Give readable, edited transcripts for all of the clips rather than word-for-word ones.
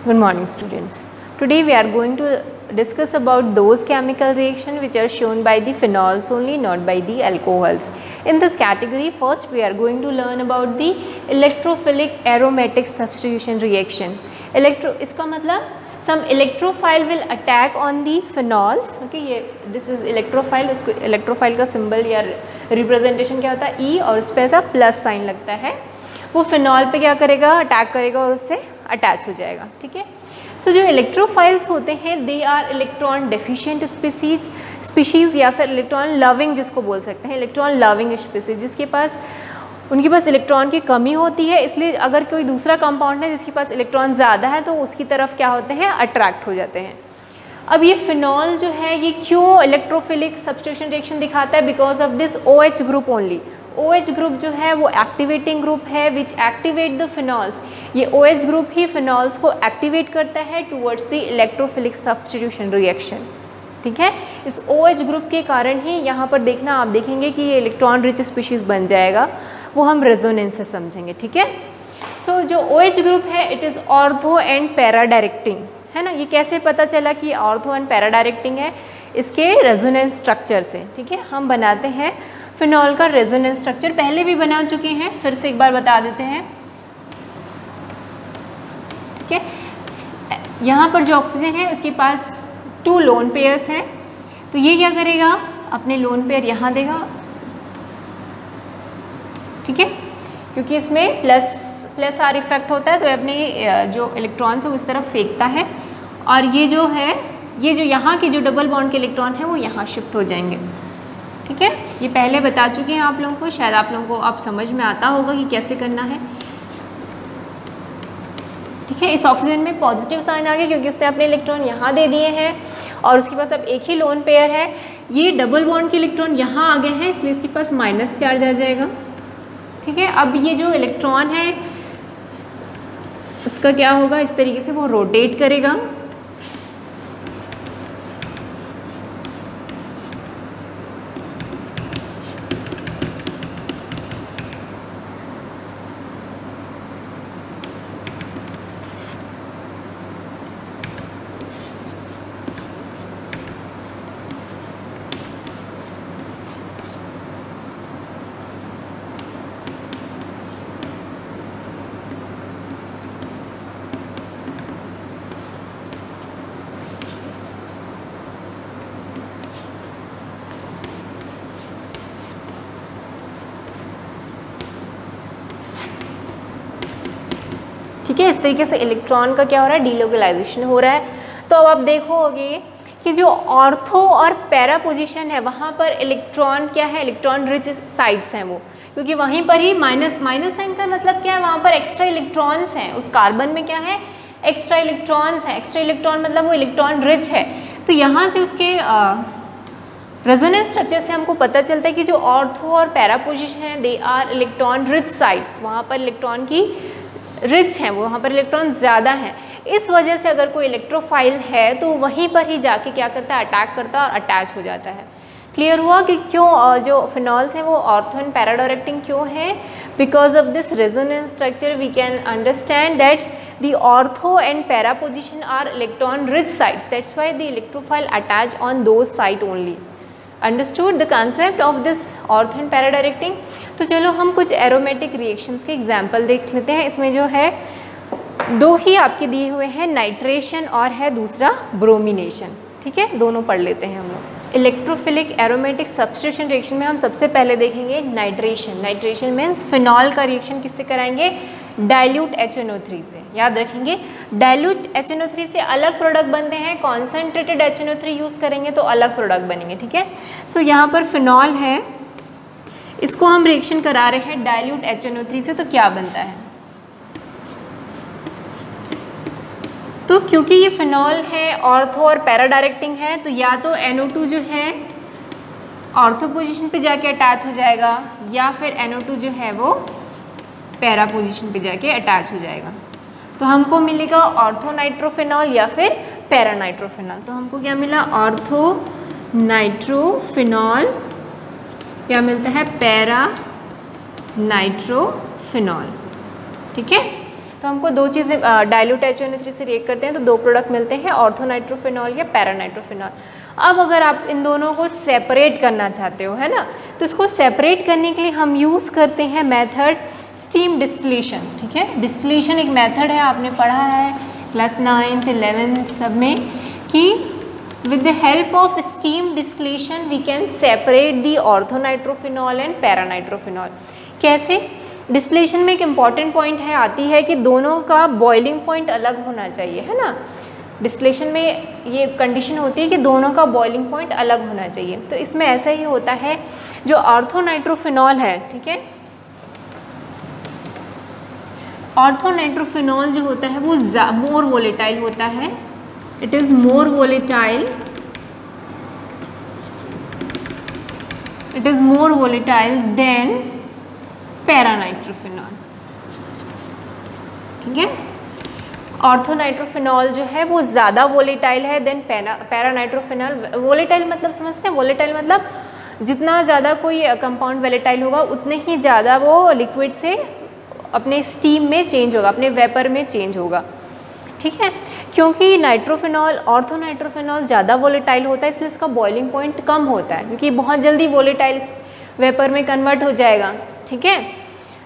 Good morning students. Today we are going to discuss about those chemical reactions which are shown by the phenols only, not by the alcohols. In this category, first we are going to learn about the electrophilic aromatic substitution reaction. इसका मतलब some electrophile will attack on the phenols. Okay, ये this is electrophile. इसको electrophile का symbol या representation क्या होता है? E और उस पर ऐसा प्लस साइन लगता है. वो फिनॉल पे क्या करेगा? अटैक करेगा और उससे अटैच हो जाएगा. ठीक है. सो जो इलेक्ट्रोफाइल्स होते हैं they are electron deficient species या फिर इलेक्ट्रॉन लविंग जिसको बोल सकते हैं, इलेक्ट्रॉन लविंग स्पीशीज़ जिसके पास उनके पास इलेक्ट्रॉन की कमी होती है. इसलिए अगर कोई दूसरा कंपाउंड है जिसके पास इलेक्ट्रॉन ज़्यादा है तो उसकी तरफ क्या होते हैं? अट्रैक्ट हो जाते हैं. अब ये फिनॉल जो है ये क्यों इलेक्ट्रोफिलिक सब्स्टिट्यूशन रिएक्शन दिखाता है? Because of this OH group only. OH group जो है वो एक्टिवेटिंग ग्रुप है विच एक्टिवेट द फिनॉल्स. ये OH ग्रुप ही फिनॉल्स को एक्टिवेट करता है towards the electrophilic substitution reaction. ठीक है. इस OH ग्रुप के कारण ही यहाँ पर देखना आप देखेंगे कि ये इलेक्ट्रॉन रिच स्पीशीज़ बन जाएगा. वो हम रेजोनेंस से समझेंगे. ठीक है. सो जो OH ग्रुप है it is ortho and para directing है ना. ये कैसे पता चला कि ऑर्थो एंड पैरा डायरेक्टिंग है? इसके रेजोनेंस स्ट्रक्चर से. ठीक है. हम बनाते हैं फिनॉल का रेजोनेंस स्ट्रक्चर, पहले भी बना चुके हैं, फिर से एक बार बता देते हैं. ठीक है. यहाँ पर जो ऑक्सीजन है उसके पास 2 लोन पेयर्स हैं. तो ये क्या करेगा? अपने लोन पेयर यहाँ देगा. ठीक है. क्योंकि इसमें प्लस आर इफेक्ट होता है तो अपने जो इलेक्ट्रॉन्स है उस तरफ फेंकता है और ये जो है ये जो यहाँ के जो डबल बॉन्ड के इलेक्ट्रॉन है वो यहाँ शिफ्ट हो जाएंगे. ठीक है. ये पहले बता चुके हैं आप लोगों को, शायद आप लोगों को अब समझ में आता होगा कि कैसे करना है. ठीक है. इस ऑक्सीजन में पॉजिटिव साइन आ गया क्योंकि उसने अपने इलेक्ट्रॉन यहाँ दे दिए हैं और उसके पास अब एक ही लोन पेयर है. ये डबल बॉन्ड के इलेक्ट्रॉन यहाँ आ गए हैं इसलिए इसके पास माइनस चार्ज आ जाएगा. ठीक है. अब ये जो इलेक्ट्रॉन है उसका क्या होगा? इस तरीके से वो रोटेट करेगा. ठीक है. इस तरीके से इलेक्ट्रॉन का क्या हो रहा है? डीलोकलाइजेशन हो रहा है. तो अब आप देखोगे कि जो ऑर्थो और पैरा पोजीशन है वहाँ पर इलेक्ट्रॉन क्या है? इलेक्ट्रॉन रिच साइड्स हैं वो, क्योंकि वहीं पर ही माइनस साइन का मतलब क्या है? वहाँ पर एक्स्ट्रा इलेक्ट्रॉन्स हैं. उस कार्बन में क्या है? एक्स्ट्रा इलेक्ट्रॉन्स हैं. एक्स्ट्रा इलेक्ट्रॉन मतलब वो इलेक्ट्रॉन रिच है. तो यहाँ से उसके रेजोनेंस स्ट्रक्चर से हमको पता चलता है कि जो ऑर्थो और पैरा पोजीशन है they are electron rich sites. वहाँ पर इलेक्ट्रॉन की रिच हैं, वो वहाँ पर इलेक्ट्रॉन ज़्यादा हैं. इस वजह से अगर कोई इलेक्ट्रोफाइल है तो वहीं पर ही जाके क्या करता है? अटैक करता है और अटैच हो जाता है. क्लियर हुआ कि क्यों जो फिनॉल्स हैं वो ऑर्थो एंड पैरा डायरेक्टिंग क्यों है? Because of this resonance structure we can understand that the ortho and para position are electron rich sites. That's why the electrophile attach on those site only. Understood the concept of this ortho and para directing. तो चलो हम कुछ aromatic reactions के example देख लेते हैं. इसमें जो है 2 ही आपके दिए हुए हैं, नाइट्रेशन और है दूसरा ब्रोमिनेशन. ठीक है. दोनों पढ़ लेते हैं हम लोग. इलेक्ट्रोफिलिक एरोमेटिक सब्स्टिट्यूशन रिएक्शन में हम सबसे पहले देखेंगे नाइट्रेशन. नाइट्रेशन मीन्स फिनॉल का रिएक्शन किससे कराएंगे? डाइल्यूट HNO3 से. याद रखेंगे डाइल्यूट HNO3 से अलग प्रोडक्ट बनते हैं, कॉन्सेंट्रेटेड HNO3 यूज़ करेंगे तो अलग प्रोडक्ट बनेंगे. ठीक है. सो यहाँ पर फिनॉल है, इसको हम रिएक्शन करा रहे हैं डाइल्यूट HNO3 से. तो क्या बनता है? तो क्योंकि ये फिनॉल है, ऑर्थो और पैरा डायरेक्टिंग है, तो या तो NO2 जो है ऑर्थो पोजीशन पे जाके अटैच हो जाएगा या फिर NO2 जो है वो पैरा पोजीशन पे जाके अटैच हो जाएगा. तो हमको मिलेगा ऑर्थो नाइट्रोफिनॉल या फिर पैरा नाइट्रोफिनॉल. तो हमको क्या मिला? ऑर्थो नाइट्रोफिनॉल, क्या मिलता है? Para nitrophenol. ठीक है. तो हमको दो चीज़ें डाइल्यूट HNO3 से रिएक्ट करते हैं तो दो प्रोडक्ट मिलते हैं, ऑर्थोनाइट्रोफिनॉल या पैरानाइट्रोफिनॉल। अब अगर आप इन दोनों को सेपरेट करना चाहते हो, है ना, तो इसको सेपरेट करने के लिए हम यूज़ करते हैं मेथड स्टीम डिस्टिलेशन। ठीक है, डिस्टिलेशन एक मेथड है, आपने पढ़ा है क्लास 9th 11th सब में कि with the help of steam distillation we can separate the orthonitrophenol and paranitrophenol। कैसे? डिस्टिलेशन में एक इम्पॉर्टेंट पॉइंट है आती है कि दोनों का बॉइलिंग पॉइंट अलग होना चाहिए, है ना। डिस्टिलेशन में ये कंडीशन होती है कि दोनों का बॉइलिंग पॉइंट अलग होना चाहिए। तो इसमें ऐसा ही होता है, जो ऑर्थोनाइट्रोफिनॉल है, ठीक है, ऑर्थोनाइट्रोफिनॉल जो होता है वो मोर वोलेटाइल होता है, it is more volatile, it is more volatile than paranitrophenol. ठीक है, ऑर्थोनाइट्रोफिनॉल जो है वो ज़्यादा वोलेटाइल है देन पैरानाइट्रोफिनॉल। वोलेटाइल मतलब समझते हैं, वोलेटाइल मतलब जितना ज़्यादा कोई कंपाउंड वोलेटाइल होगा उतने ही ज़्यादा वो लिक्विड से अपने स्टीम में चेंज होगा, अपने वेपर में चेंज होगा। ठीक है, क्योंकि नाइट्रोफिनॉल ऑर्थोनाइट्रोफिनॉल ज़्यादा वोलेटाइल होता है, इसलिए इसका बॉइलिंग पॉइंट कम होता है, क्योंकि बहुत जल्दी वोलेटाइल वेपर में कन्वर्ट हो जाएगा। ठीक है,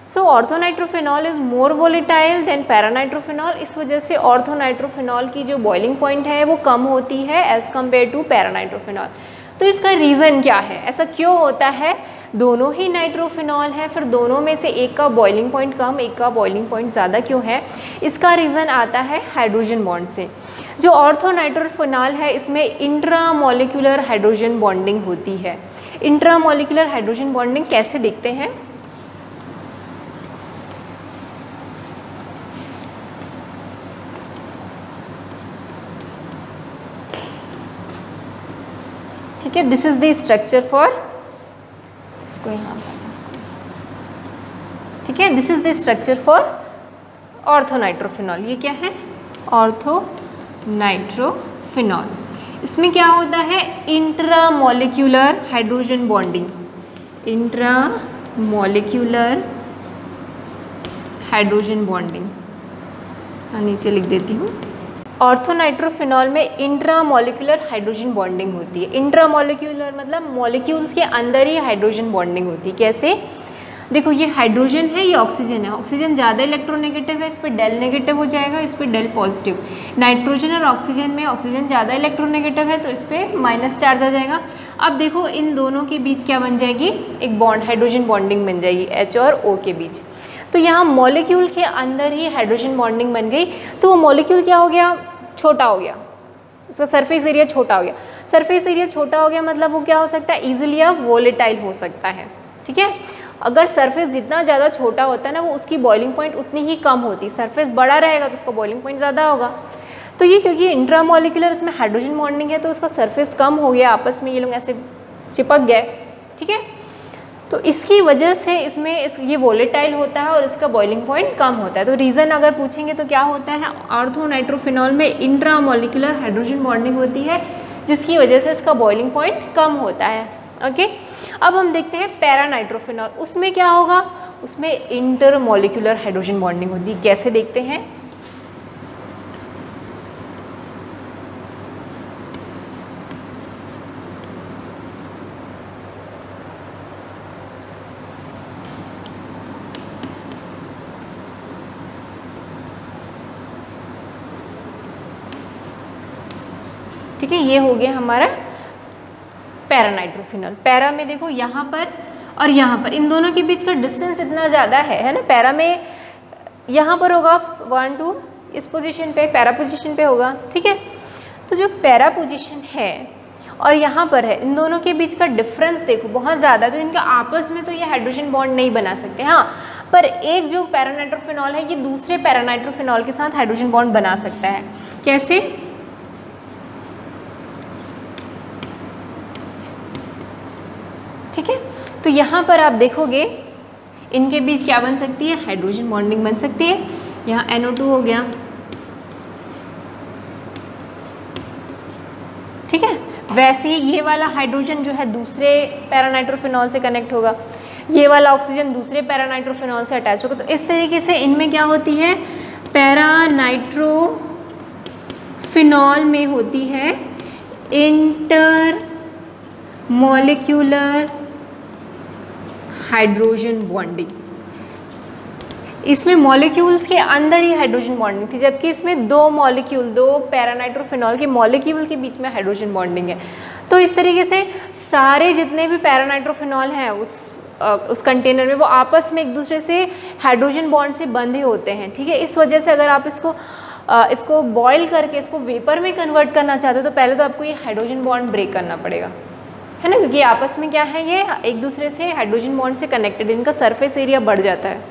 so orthonitrophenol is more volatile than paranitrophenol. इस वजह से ऑर्थोनाइट्रोफिनॉल की जो बॉइलिंग पॉइंट है वो कम होती है एज़ कम्पेयर टू पैरानाइट्रोफिनॉल। तो इसका रीज़न क्या है, ऐसा क्यों होता है? दोनों ही नाइट्रोफिनॉल है, फिर दोनों में से एक का बॉइलिंग पॉइंट कम, एक का बॉइलिंग पॉइंट ज़्यादा क्यों है? इसका रीज़न आता है हाइड्रोजन बॉन्ड से। जो ऑर्थोनाइट्रोफिनॉल है इसमें इंट्रामोलिकुलर हाइड्रोजन बॉन्डिंग होती है। इंट्रामोलिकुलर हाइड्रोजन बॉन्डिंग कैसे दिखते हैं? ठीक है, this is the structure for, इसको यहाँ पर, ठीक है, this is the structure for orthonitrophenol. ये क्या है? ऑर्थोनाइट्रोफिनॉल। इसमें क्या होता है? Intramolecular hydrogen bonding, intramolecular hydrogen bonding, नीचे लिख देती हूँ। ऑर्थोनाइट्रोफिनॉल में इंट्रामोलिकुलर हाइड्रोजन बॉन्डिंग होती है। इंट्रामोलिकुलर मतलब मॉलिक्यूल्स के अंदर ही हाइड्रोजन बॉन्डिंग होती है। कैसे? देखो, ये हाइड्रोजन है, ये ऑक्सीजन है, ऑक्सीजन ज़्यादा इलेक्ट्रोनेगेटिव है, इस पर डेल नेगेटिव हो जाएगा, इस पर डेल पॉजिटिव। नाइट्रोजन और ऑक्सीजन में ऑक्सीजन ज़्यादा इलेक्ट्रोनेगेटिव है तो इस पर माइनस चार्ज आ जाएगा। अब देखो, इन दोनों के बीच क्या बन जाएगी? एक बॉन्ड, हाइड्रोजन बॉन्डिंग बन जाएगी H और O के बीच। तो यहाँ मॉलिक्यूल के अंदर ही हाइड्रोजन बॉन्डिंग बन गई, तो वो मॉलिक्यूल क्या हो गया? छोटा हो गया, उसका सरफेस एरिया छोटा हो गया। सरफेस एरिया छोटा हो गया मतलब वो क्या हो सकता है? ईजिली अब वोलेटाइल हो सकता है। ठीक है, अगर सरफेस जितना ज़्यादा छोटा होता है ना, वो उसकी बॉइलिंग पॉइंट उतनी ही कम होती। सरफेस बड़ा रहेगा तो उसका बॉइलिंग पॉइंट ज़्यादा होगा। तो ये क्योंकि इंट्रामोलिकुलर इसमें हाइड्रोजन बॉन्डिंग है तो उसका सरफेस कम हो गया, आपस में ये लोग ऐसे चिपक गए। ठीक है, तो इसकी वजह से इसमें ये वोलेटाइल होता है और इसका बॉइलिंग पॉइंट कम होता है। तो रीज़न अगर पूछेंगे तो क्या होता है? ऑर्थोनाइट्रोफिनॉल में इंट्रामोलिकुलर हाइड्रोजन बॉन्डिंग होती है जिसकी वजह से इसका बॉइलिंग पॉइंट कम होता है। ओके, अब हम देखते हैं पैरानाइट्रोफिनॉल। उसमें क्या होगा? उसमें इंटरमोलिकुलर हाइड्रोजन बॉन्डिंग होती है। कैसे देखते हैं? ठीक है, ये हो गया हमारा पैरानाइट्रोफिनॉल। पैरा में देखो यहाँ पर और यहाँ पर, इन दोनों के बीच का डिस्टेंस इतना ज़्यादा है ना। पैरा में यहाँ पर होगा 1 2, इस पोजीशन पे, पैरा पोजीशन पे होगा। ठीक है, तो जो पैरा पोजीशन है और यहाँ पर है, इन दोनों के बीच का डिफरेंस देखो बहुत ज़्यादा, तो इनका आपस में तो ये हाइड्रोजन बॉन्ड नहीं बना सकते। हाँ, पर एक जो पैरानाइट्रोफिनॉल है ये दूसरे पैरानाइट्रोफिनॉल के साथ हाइड्रोजन बॉन्ड बना सकता है। कैसे? ठीक है, तो यहाँ पर आप देखोगे इनके बीच क्या बन सकती है? हाइड्रोजन बॉन्डिंग बन सकती है। यहाँ NO2 हो गया। ठीक है, वैसे ही ये वाला हाइड्रोजन जो है दूसरे पैरानाइट्रोफिनॉल से कनेक्ट होगा, ये वाला ऑक्सीजन दूसरे पैरानाइट्रोफिनॉल से अटैच होगा। तो इस तरीके से इनमें क्या होती है? पैरा नाइट्रोफिनॉल में होती है इंटर मॉलिक्यूलर हाइड्रोजन बॉन्डिंग। इसमें मॉलिक्यूल्स के अंदर ही हाइड्रोजन बॉन्डिंग थी, जबकि इसमें दो पैरानाइट्रोफिनॉल के मॉलिक्यूल के बीच में हाइड्रोजन बॉन्डिंग है। तो इस तरीके से सारे जितने भी पैरानाइट्रोफिनॉल हैं उस कंटेनर में वो आपस में एक दूसरे से हाइड्रोजन बॉन्ड से बंधे होते हैं, ठीक है। इस वजह से अगर आप इसको बॉयल करके इसको वेपर में कन्वर्ट करना चाहते हो तो पहले तो आपको ये हाइड्रोजन बॉन्ड ब्रेक करना पड़ेगा, है ना, क्योंकि आपस में क्या है, ये एक दूसरे से हाइड्रोजन बॉन्ड से कनेक्टेड, इनका सरफेस एरिया बढ़ जाता है,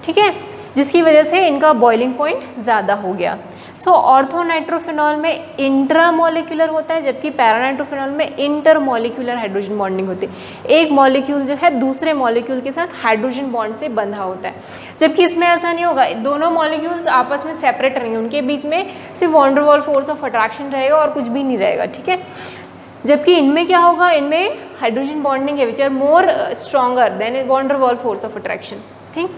ठीक है, जिसकी वजह से इनका बॉइलिंग पॉइंट ज़्यादा हो गया। सो ऑर्थोनाइट्रोफिनॉल में इंट्रामोलिकुलर होता है, जबकि पैरानाइट्रोफिनॉल में इंटरमोलिकुलर हाइड्रोजन बॉन्डिंग होती है। एक मॉलिक्यूल जो है दूसरे मॉलिक्यूल के साथ हाइड्रोजन बॉन्ड से बंधा होता है, जबकि इसमें ऐसा नहीं होगा। दोनों मॉलिक्यूल्स आपस में सेपरेट रहेंगे, उनके बीच में सिर्फ van der Waals force of attraction रहेगा और कुछ भी नहीं रहेगा, ठीक है। जबकि इनमें क्या होगा, इनमें हाइड्रोजन बॉन्डिंग है which are more stronger than van der Waals force of attraction, ठीक।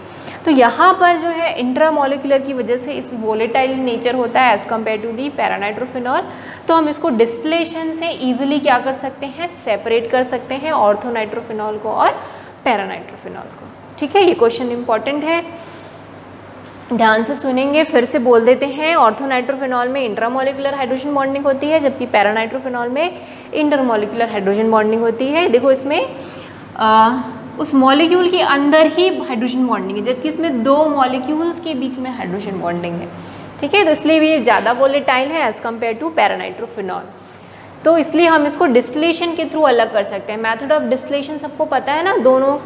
तो यहाँ पर जो है इंट्रामोलिकुलर की वजह से इस वोलेटाइल नेचर होता है as compare to the paranitrophenol. तो हम इसको डिस्टिलेशन से ईजिली क्या कर सकते हैं, सेपरेट कर सकते हैं ऑर्थोनाइट्रोफिनॉल को और पैरानाइट्रोफिनॉल को, ठीक है। ये क्वेश्चन इंपॉर्टेंट है, ध्यान से सुनेंगे। फिर से बोल देते हैं, ऑर्थोनाइट्रोफिनॉल में इंट्रामोलिकुलर हाइड्रोजन बॉन्डिंग होती है, जबकि पैरानाइट्रोफिनॉल में इंटरमोलिकुलर हाइड्रोजन बॉन्डिंग होती है। देखो इसमें उस मॉलिक्यूल के अंदर ही हाइड्रोजन बॉन्डिंग है, जबकि इसमें दो मॉलिक्यूल्स के बीच में हाइड्रोजन बॉन्डिंग है, ठीक है। तो इसलिए ये ज़्यादा वोलेटाइल है एज़ कम्पेयर टू पैरानाइट्रोफिनॉल। तो इसलिए हम इसको डिस्टिलेशन के थ्रू अलग कर सकते हैं। मेथड ऑफ डिस्टिलेशन सबको पता है ना, दोनों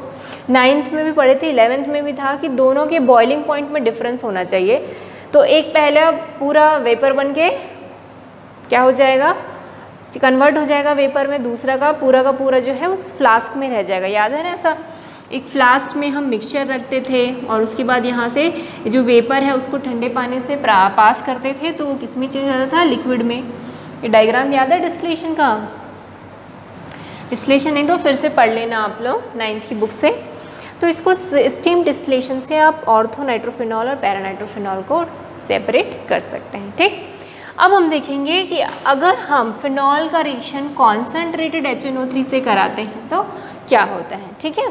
9th में भी पढ़े थे, 11th में भी था कि दोनों के बॉइलिंग पॉइंट में डिफरेंस होना चाहिए। तो एक पहला पूरा वेपर बन के क्या हो जाएगा, कन्वर्ट हो जाएगा वेपर में, दूसरा का पूरा जो है उस फ्लास्क में रह जाएगा। याद है ना, ऐसा एक फ्लास्क में हम मिक्सचर रखते थे और उसके बाद यहाँ से जो वेपर है उसको ठंडे पानी से पास करते थे, तो वो किस में चेंज होता था, लिक्विड में। ये डायग्राम याद है डिस्टिलेशन का? डिस्टिलेशन नहीं तो फिर से पढ़ लेना आप लोग 9th की बुक से। तो इसको स्टीम डिस्टिलेशन से आप ऑर्थोनाइट्रोफिनॉल और पैरानाइट्रोफिनॉल को सेपरेट कर सकते हैं, ठीक। अब हम देखेंगे कि अगर हम फिनॉल का रिएक्शन कॉन्सेंट्रेटेड HNO3 से कराते हैं तो क्या होता है, ठीक है।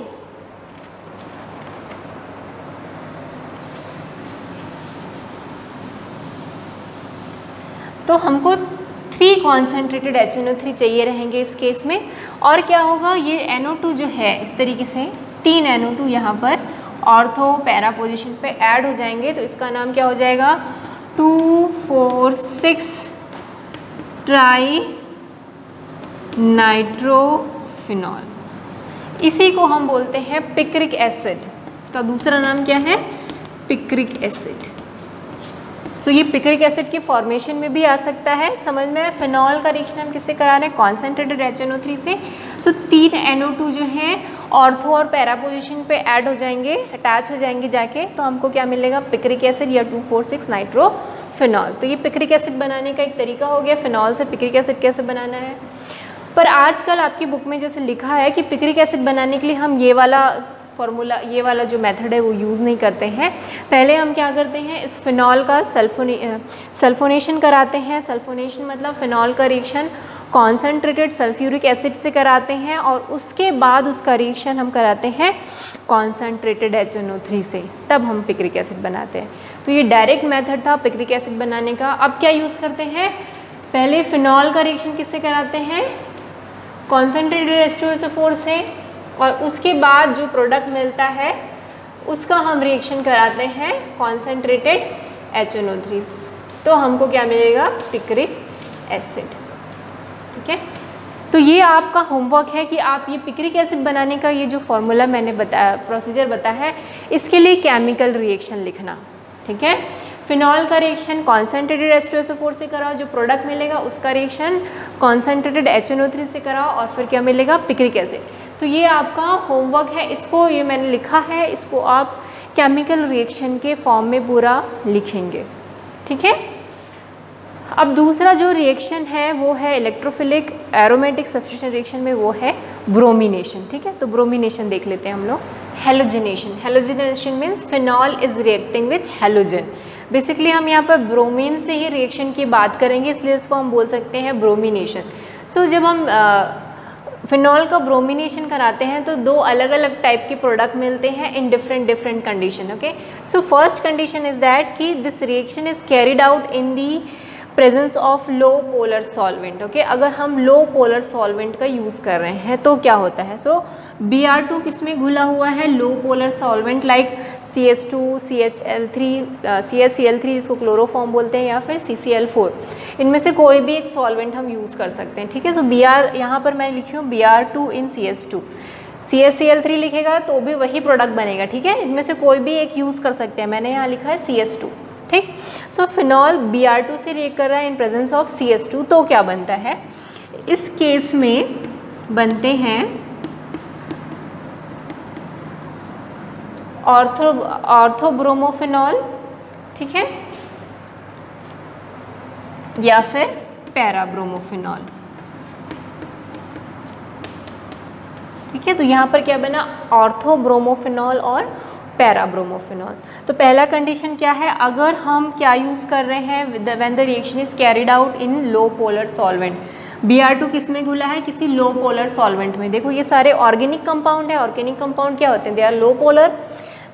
तो हमको 3 कॉन्सेंट्रेटेड HNO3 चाहिए रहेंगे इस केस में। और क्या होगा, ये NO2 जो है इस तरीके से 3 NO2 यहाँ पर ऑर्थो पैरा पोजिशन पे ऐड हो जाएंगे, तो इसका नाम क्या हो जाएगा, 2,4,6 ट्राई नाइट्रोफिनॉल। इसी को हम बोलते हैं पिक्रिक एसिड। इसका दूसरा नाम क्या है, पिक्रिक एसिड। सो ये पिक्रिक एसिड की फॉर्मेशन में भी आ सकता है। समझ में, फिनॉल का रिएक्शन हम किससे करा रहे हैं, कॉन्सेंट्रेटेड HNO3 से। सो 3 NO2 जो हैं ऑर्थो और पैरा पोजिशन पे ऐड हो जाएंगे, अटैच हो जाएंगे जाके, तो हमको क्या मिलेगा, पिक्रिक एसिड या 2,4,6 नाइट्रोफिनॉल। तो ये पिक्रिक एसिड बनाने का एक तरीका हो गया, फिनॉल से पिक्रिक एसिड कैसे बनाना है। पर आजकल आपकी बुक में जैसे लिखा है कि पिक्रिक एसिड बनाने के लिए हम ये वाला फॉर्मूला, ये वाला जो मेथड है वो यूज़ नहीं करते हैं। पहले हम क्या करते हैं, इस फिनॉल का सल्फोनेशन कराते हैं। सल्फोनेशन मतलब फिनॉल का रिएक्शन कॉन्सेंट्रेटेड सल्फ्यूरिक एसिड से कराते हैं और उसके बाद उसका रिएक्शन हम कराते हैं कॉन्सेंट्रेटेड HNO3 से, तब हम पिक्रिक एसिड बनाते हैं। तो ये डायरेक्ट मेथड था पिक्रिक एसिड बनाने का। अब क्या यूज़ करते हैं, पहले फिनॉल का रिएक्शन किससे कराते हैं, कॉन्सेंट्रेटेड H2SO4 से, और उसके बाद जो प्रोडक्ट मिलता है उसका हम रिएक्शन कराते हैं कॉन्सेंट्रेटेड HNO3, तो हमको क्या मिलेगा, पिक्रिक एसिड, ठीक है। तो ये आपका होमवर्क है कि आप ये पिक्रिक एसिड बनाने का ये जो फॉर्मूला मैंने बताया, प्रोसीजर बताया है, इसके लिए केमिकल रिएक्शन लिखना, ठीक है। फिनॉल का रिएक्शन कॉन्सेंट्रेटेड H2SO4 से कराओ, जो प्रोडक्ट मिलेगा उसका रिएक्शन कॉन्सेंट्रेटेड HNO3 से कराओ और फिर क्या मिलेगा, पिक्रिक एसिड। तो ये आपका होमवर्क है, इसको ये मैंने लिखा है, इसको आप केमिकल रिएक्शन के फॉर्म में पूरा लिखेंगे, ठीक है। अब दूसरा जो रिएक्शन है वो है इलेक्ट्रोफिलिक एरोमेटिक सब्स्टिट्यूशन रिएक्शन में, वो है ब्रोमिनेशन, ठीक है। तो ब्रोमिनेशन देख लेते हैं हम लोग। Halogenation, halogenation means phenol is reacting with halogen. Basically हम यहाँ पर ब्रोमीन से ही रिएक्शन की बात करेंगे, इसलिए इसको हम बोल सकते हैं ब्रोमिनेशन। सो जब हम फिनॉल का ब्रोमिनेशन कराते हैं तो दो अलग अलग टाइप के प्रोडक्ट मिलते हैं in different condition. Okay, so first condition is that कि this reaction is carried out in the presence of low polar solvent. Okay, अगर हम लो पोलर सॉल्वेंट का यूज़ कर रहे हैं तो क्या होता है? सो Br2 किसमें घुला हुआ है? लो polar solvent like CH2, CHCl3, CSCl3 इसको क्लोरोफॉर्म बोलते हैं, या फिर CCl4, इनमें से कोई भी एक सॉल्वेंट हम यूज़ कर सकते हैं। ठीक है, सो Br यहाँ पर मैं लिखी हूँ Br2 इन CH2, CSCl3 लिखेगा तो भी वही प्रोडक्ट बनेगा। ठीक है, इनमें से कोई भी एक यूज़ कर सकते हैं, मैंने यहाँ लिखा है CH2। ठीक, सो फिनॉल Br2 से रिएक्ट कर रहा है इन प्रेजेंस ऑफ CH2, तो क्या बनता है? इस केस में बनते हैं ऑर्थोब्रोमोफिनॉल, ठीक है, या फिर पैराब्रोमोफिनॉल। ठीक है, तो यहाँ पर क्या बना? ऑर्थोब्रोमोफिनॉल और पैराब्रोमोफिनॉल। तो पहला कंडीशन क्या है? अगर हम क्या यूज़ कर रहे हैं? When the reaction is carried out in low polar solvent. Br2 किस में घुला है? किसी लो पोलर सॉल्वेंट में। देखो ये सारे ऑर्गेनिक कंपाउंड है। ऑर्गेनिक कंपाउंड क्या होते हैं? They are low polar,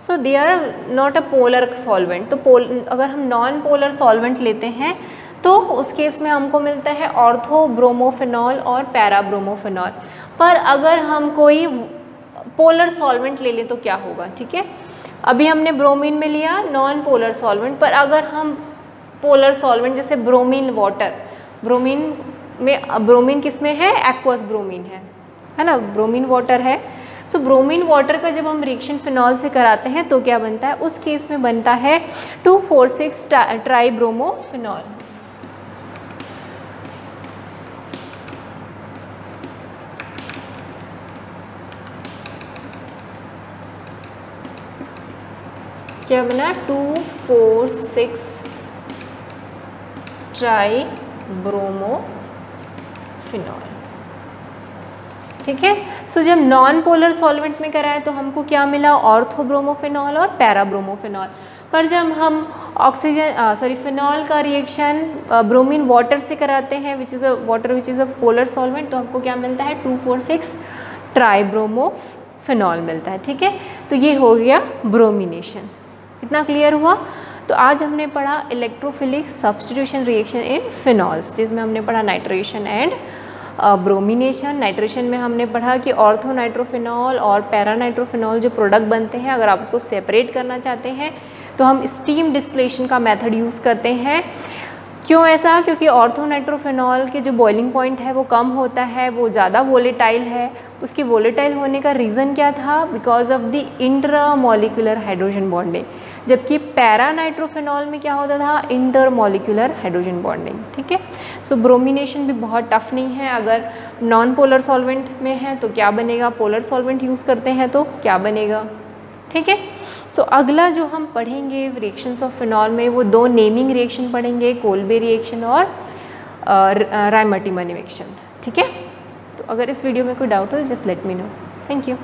so they are not a polar solvent. तो अगर हम नॉन पोलर सॉल्वेंट लेते हैं तो उस केस में हमको मिलता है ऑर्थोब्रोमोफिनॉल और पैराब्रोमोफिनॉल। पर अगर हम कोई पोलर सॉल्वेंट ले लें तो क्या होगा? ठीक है, अभी हमने ब्रोमीन में लिया नॉन पोलर सॉल्वेंट, पर अगर हम पोलर सॉल्वेंट जैसे ब्रोमीन वाटर, ब्रोमीन किस में है? एक्वस ब्रोमीन है ना, ब्रोमीन वाटर है। सो ब्रोमीन वाटर का जब हम रिएक्शन फिनॉल से कराते हैं तो क्या बनता है? उस केस में बनता है 2,4,6 ट्राइब्रोमोफिनॉल। क्या बना? 2,4,6 ट्राइब्रोमोफिनॉल। ठीक है, सो जब नॉन पोलर सॉल्वेंट में कराए तो हमको क्या मिला? ऑर्थोब्रोमोफिनॉल और पैराब्रोमोफिनॉल। पर जब हम फिनॉल का रिएक्शन ब्रोमीन वाटर से कराते हैं which is a polar solvent, तो हमको क्या मिलता है? 2,4,6 ट्राइब्रोमोफिनॉल मिलता है। ठीक है, तो ये हो गया ब्रोमिनेशन। इतना क्लियर हुआ? तो आज हमने पढ़ा electrophilic substitution reaction in phenols, जिसमें हमने पढ़ा नाइट्रेशन एंड ब्रोमिनेशन। नाइट्रेशन में हमने पढ़ा कि ऑर्थो नाइट्रोफिनॉल और पैरा नाइट्रोफिनॉल जो प्रोडक्ट बनते हैं, अगर आप उसको सेपरेट करना चाहते हैं तो हम स्टीम डिस्टिलेशन का मेथड यूज़ करते हैं। क्यों ऐसा? क्योंकि ऑर्थो नाइट्रोफिनॉल के जो बॉइलिंग पॉइंट है वो कम होता है, वो ज़्यादा वोलेटाइल है। उसके वोलेटाइल होने का रीज़न क्या था? Because of the intramolecular hydrogen bonding. जबकि पैरा नाइट्रोफिनॉल में क्या होता था? Intermolecular hydrogen bonding. ठीक है, सो ब्रोमिनेशन भी बहुत टफ नहीं है। अगर नॉन पोलर सॉल्वेंट में है तो क्या बनेगा? पोलर सॉल्वेंट यूज़ करते हैं तो क्या बनेगा? ठीक है, सो अगला जो हम पढ़ेंगे रिएक्शंस ऑफ फिनॉल में, वो दो नेमिंग रिएक्शन पढ़ेंगे, कोल्बे रिएक्शन और रायमर्टिमन रिएक्शन। ठीक है, तो अगर इस वीडियो में कोई डाउट हो just let me know. Thank you.